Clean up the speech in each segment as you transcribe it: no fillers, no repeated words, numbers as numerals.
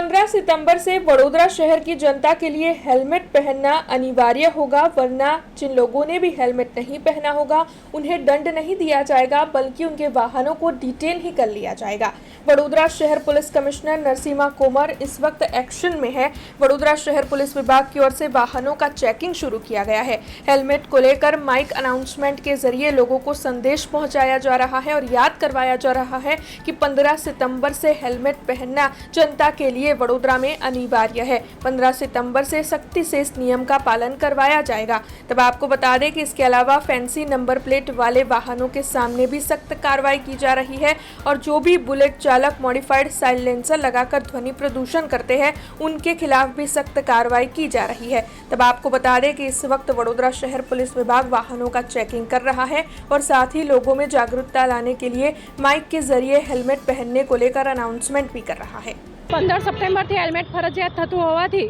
15 सितंबर से वडोदरा शहर की जनता के लिए हेलमेट पहनना अनिवार्य होगा, वरना जिन लोगों ने भी हेलमेट नहीं पहना होगा उन्हें दंड नहीं दिया जाएगा, बल्कि उनके वाहनों को डिटेन ही कर लिया जाएगा। वडोदरा शहर पुलिस कमिश्नर नरसिम्हा कोमर इस वक्त एक्शन में है। वडोदरा शहर पुलिस विभाग की ओर से वाहनों का चेकिंग शुरू किया गया है। हेलमेट को लेकर माइक अनाउंसमेंट के जरिए लोगों को संदेश पहुंचाया जा रहा है और याद करवाया जा रहा है कि 15 सितंबर से हेलमेट पहनना जनता के लिए वडोदरा में अनिवार्य है। 15 सितंबर से सख्ती से इस नियम का पालन करवाया जाएगा। तब आपको बता दें कि इसके अलावा फैंसी नंबर प्लेट वाले वाहनों के सामने भी सख्त कार्रवाई की जा रही है और जो भी बुलेट चालक मॉडिफाइड साइलेंसर लगाकर ध्वनि प्रदूषण करते हैं उनके खिलाफ भी सख्त कार्रवाई की जा रही है। तब आपको बता दें कि इस वक्त वडोदरा शहर पुलिस विभाग वाहनों का चेकिंग कर रहा है और साथ ही लोगों में जागरूकता लाने के लिए माइक के जरिए हेलमेट पहनने को लेकर अनाउंसमेंट भी कर रहा है। 15 સપ્ટેમ્બરથી હેલ્મેટ ફરજિયાત થતું હોવાથી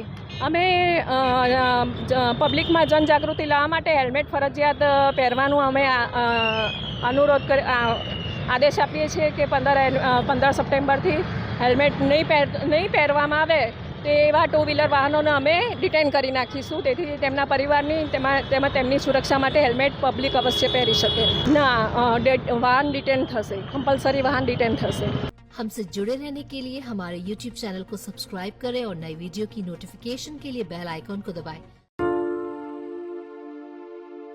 અમે પબ્લિકમાં જનજાગૃતિ લાવવા માટે હેલ્મેટ ફરજિયાત પહેરવાનું અમે અનુરોધ આદેશ આપીએ છીએ કે 15 સપ્ટેમ્બરથી હેલ્મેટ નહીં પહેરવામાં આવે તે એવા ટુ વ્હીલર વાહનોને અમે ડિટેન કરી નાખીશું, તેથી તેમના પરિવારની તેમજ તેમની સુરક્ષા માટે હેલ્મેટ પબ્લિક અવશ્ય પહેરી શકે। ના, વાહન ડિટેન થશે, કમ્પલસરી વાહન ડિટેન થશે। हमसे जुड़े रहने के लिए हमारे YouTube चैनल को सब्सक्राइब करें और नई वीडियो की नोटिफिकेशन के लिए बेल आइकॉन को दबाएं।